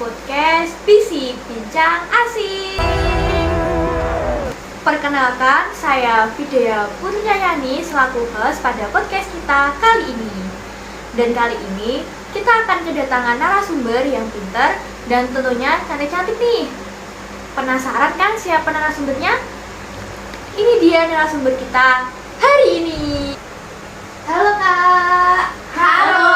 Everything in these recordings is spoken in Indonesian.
podcast PC Bincang Asik. Perkenalkan, saya Vidya Purniayani selaku host pada podcast kita kali ini. Dan kali ini kita akan kedatangan narasumber yang pintar dan tentunya cantik-cantik nih. Penasaran kan siapa narasumbernya? Ini dia narasumber kita hari ini. Halo Kak. Halo.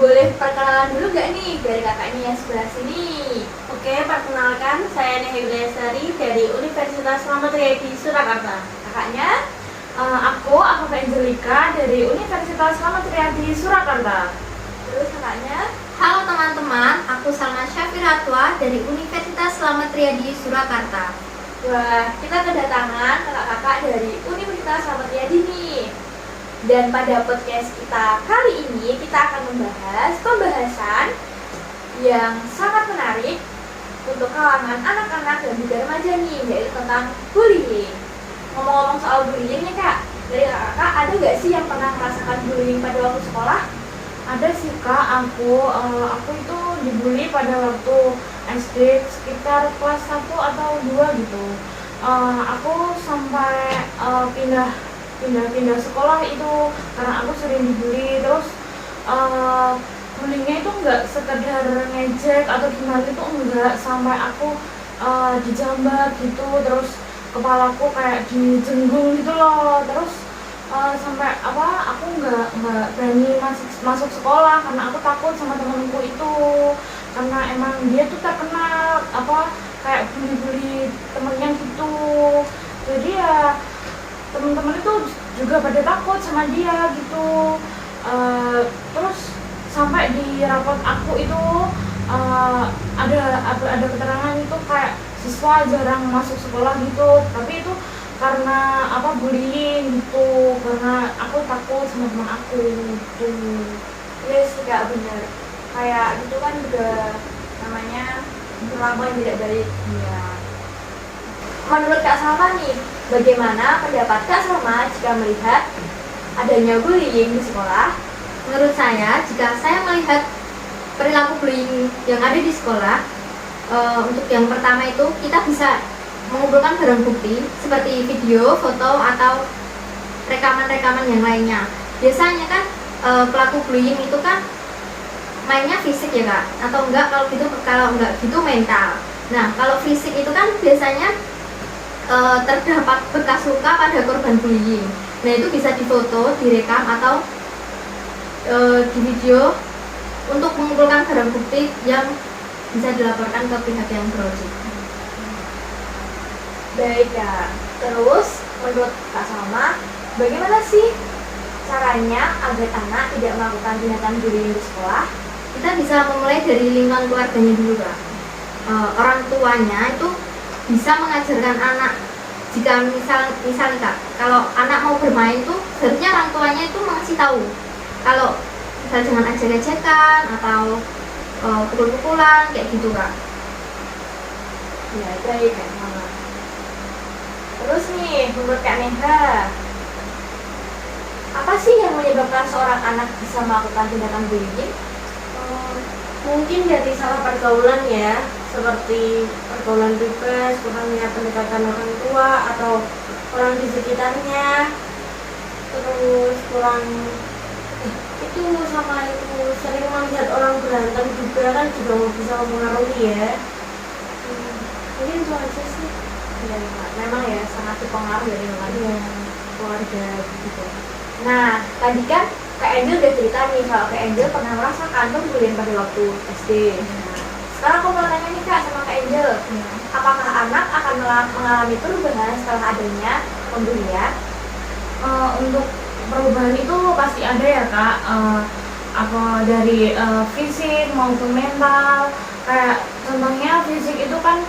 Boleh perkenalan dulu gak nih dari kakaknya yang sebelah sini? Oke, perkenalkan saya Nehi Wilayasari dari Universitas Selamat Riyadi Surakarta. Kakaknya? Aku Angelika dari Universitas Selamat Riyadi Surakarta. Terus kakaknya? Halo teman-teman, aku Salma Syafiratwa dari Universitas Selamat Riyadi Surakarta. Wah, kita kedatangan kakak-kakak dari Universitas Selamat Riyadi nih. Dan pada podcast kita kali ini kita akan membahas pembahasan yang sangat menarik untuk kalangan anak-anak dan juga remaja nih, yaitu tentang bullying. Ngomong-ngomong soal bullying nih Kak, dari kakak ada gak sih yang pernah merasakan bullying pada waktu sekolah? Ada sih Kak, aku itu dibully pada waktu SD sekitar kelas 1 atau 2 gitu. Aku sampai pindah sekolah itu karena aku sering dibully. Terus bullyingnya itu enggak sekedar ngejek atau gimana, itu enggak, sampai aku dijambat gitu, terus kepalaku kayak dijenggung gitu loh. Terus sampai aku nggak berani masuk sekolah karena aku takut sama temanku itu, karena emang dia tuh terkenal kayak bully temennya gitu. Jadi ya teman-teman itu juga pada takut sama dia gitu. Terus sampai di rapot aku itu ada keterangan itu kayak siswa jarang masuk sekolah gitu, tapi itu karena bullying gitu, karena aku takut sama teman aku gitu. Yes, Kak, bener. Kayak gitu kan juga namanya perilaku yang tidak baik. Iya. Menurut Kak Salma nih, bagaimana pendapat Kak Salma jika melihat adanya bullying di sekolah? Menurut saya, jika saya melihat perilaku bullying yang ada di sekolah, untuk yang pertama itu kita bisa mengumpulkan barang bukti seperti video, foto, atau rekaman-rekaman yang lainnya. Biasanya kan pelaku bullying itu kan mainnya fisik ya Kak, atau kalau enggak gitu mental. Nah, kalau fisik itu kan biasanya terdapat bekas luka pada korban bullying. Nah, itu bisa difoto, direkam, atau di video untuk mengumpulkan barang bukti yang bisa dilaporkan ke pihak yang berwajib. Baik Kak, terus menurut Kak Salma, bagaimana sih caranya agar anak tidak melakukan tindakan bullying di sekolah? Kita bisa memulai dari lingkungan keluarganya dulu Kak. Orang tuanya itu bisa mengajarkan anak. Jika misal Kak, kalau anak mau bermain tuh seharusnya orang tuanya itu mengasih tahu. Kalau misal jangan ejek-ejekan atau pukul-pukulan kayak gitu Kak. Ya, baik Kak Salma. Terus nih, menurut Kak Neha, apa sih yang menyebabkan seorang anak bisa melakukan tindakan bullying? Mungkin dari salah pergaulan ya, seperti pergaulan bebas, kurangnya pendekatan orang tua atau orang di sekitarnya, terus kurang itu sering melihat orang berantem juga kan juga bisa mempengaruhi ya. Mungkin itu aja sih. Ya, memang ya sangat berpengaruh dari Keluarga gitu. Nah, tadi kan Kak Angel udah cerita nih kalau Kak Angel pernah merasakan pembulian pada waktu SD. Nah, sekarang aku mau nanya nih Kak sama Kak Angel, apakah anak akan mengalami perubahan setelah adanya pembulian? Untuk perubahan itu pasti ada ya Kak, dari fisik maupun mental. Kayak contohnya fisik itu kan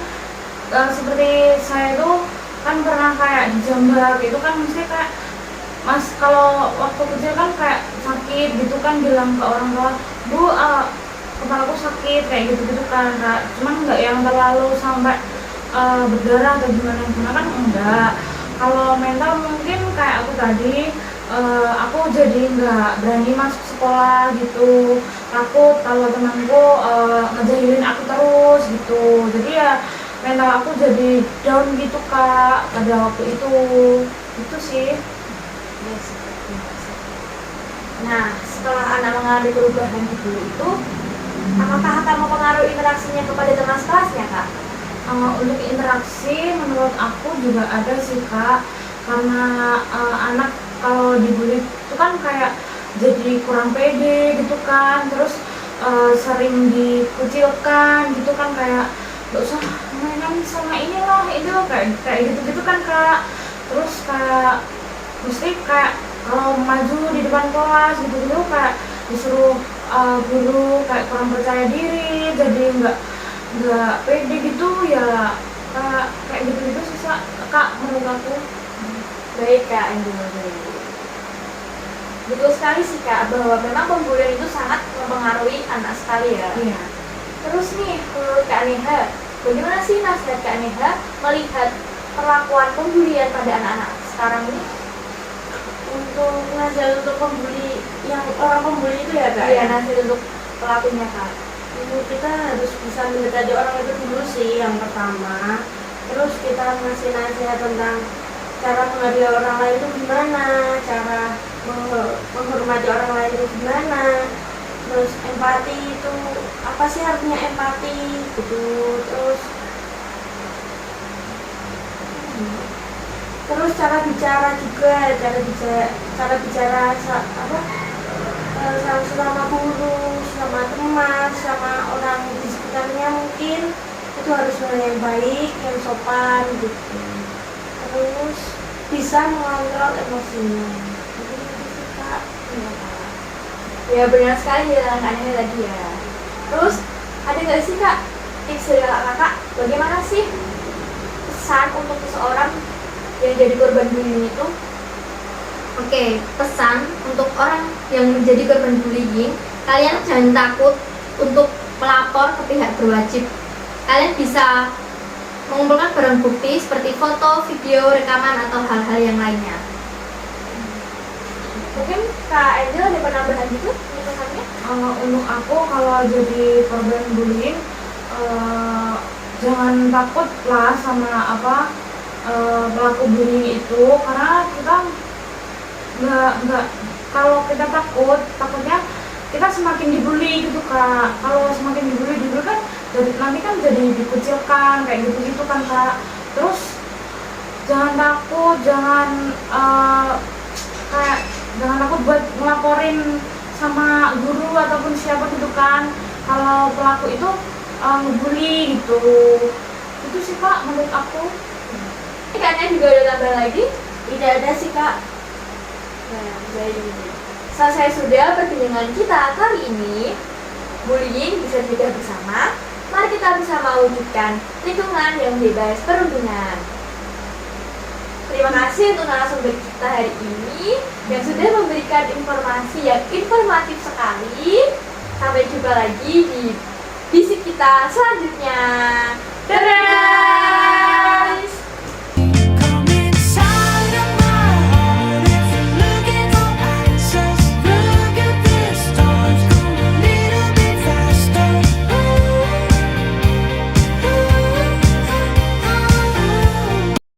seperti saya tuh kan pernah kayak dijambak, itu kan mesti kayak Mas, kalau waktu kecil kan kayak sakit gitu kan, bilang ke orang tua, Bu, kepalaku sakit kayak gitu-gitu kan Kak. Cuman nggak yang terlalu sampai berdarah atau gimana kan enggak. Kalau mental mungkin kayak aku tadi aku jadi nggak berani masuk sekolah gitu, takut kalau temanku ngejahilin aku terus gitu. Jadi ya mental aku jadi down gitu kak pada waktu itu sih. Yes. Nah, setelah anak mengalami perubahan di guru itu, apakah akan mempengaruhi interaksinya kepada teman sekelasnya, Kak? Untuk interaksi menurut aku juga ada sih kak, karena anak kalau dibully itu kan kayak jadi kurang pede gitu kan, terus sering dikucilkan gitu kan, kayak gak usah mainan sama inilah itu kayak gitu kan kak. Terus kayak mesti kayak kalau maju di depan kelas gitu kayak disuruh guru kayak kurang percaya diri, jadi nggak pede gitu ya kayak gitu sih kak menurut aku. Baik, Kak Angel. Betul sekali sih, Kak, bahwa memang pembulian itu sangat mempengaruhi anak sekali ya. Iya. Terus nih, menurut Kak Neha, bagaimana sih nasihat Kak Neha melihat perlakuan pembulian pada anak-anak sekarang ini? Untuk nasihat untuk pembuli yang orang pembuli itu ya kak? Iya, nasihat untuk pelakunya, Kak. Kita harus bisa mendekati orang itu dulu sih yang pertama. Terus kita ngasih nasihat tentang cara menghargai orang lain itu gimana, cara menghormati orang lain itu gimana. Terus empati itu apa sih artinya empati gitu. Terus cara bicara juga, cara bicara sama guru, sama teman, sama orang di sekitarnya mungkin itu harus yang baik, yang sopan gitu. Terus bisa mengontrol emosinya. Jadi itu sih kak. Ya, benar sekali dengan Kak Neha tadi ya. Terus, ada nggak sih Kak tips dari kakak, bagaimana sih pesan untuk seseorang yang jadi korban bullying itu? Oke, pesan untuk orang yang menjadi korban bullying, kalian jangan takut untuk melapor ke pihak berwajib. Kalian bisa mengumpulkan barang bukti seperti foto, video, rekaman, atau hal-hal yang lainnya. Mungkin Kak Angel ada penambahan gitu untuk pesannya? Untuk aku kalau jadi korban bullying jangan takut lah sama pelaku bullying itu, karena kita nggak kalau kita takutnya kita semakin dibully gitu kak. Kalau semakin dibully kan nanti kan jadi dikucilkan kayak gitu kan kak. Terus jangan takut, jangan takut buat ngelaporin sama guru ataupun siapa gitu kan kalau pelaku itu ngebully gitu. Itu sih kak menurut aku. Kayaknya juga ada tambah lagi? Tidak ada sih kak. Nah, baik. Selesai sudah perbincangan kita kali ini. Bullying bisa dicegah bersama. Mari kita bersama wujudkan lingkungan yang bebas perundungan. Terima kasih untuk narasumber kita hari ini yang sudah memberikan informasi yang informatif sekali. Sampai jumpa lagi di bisik kita selanjutnya.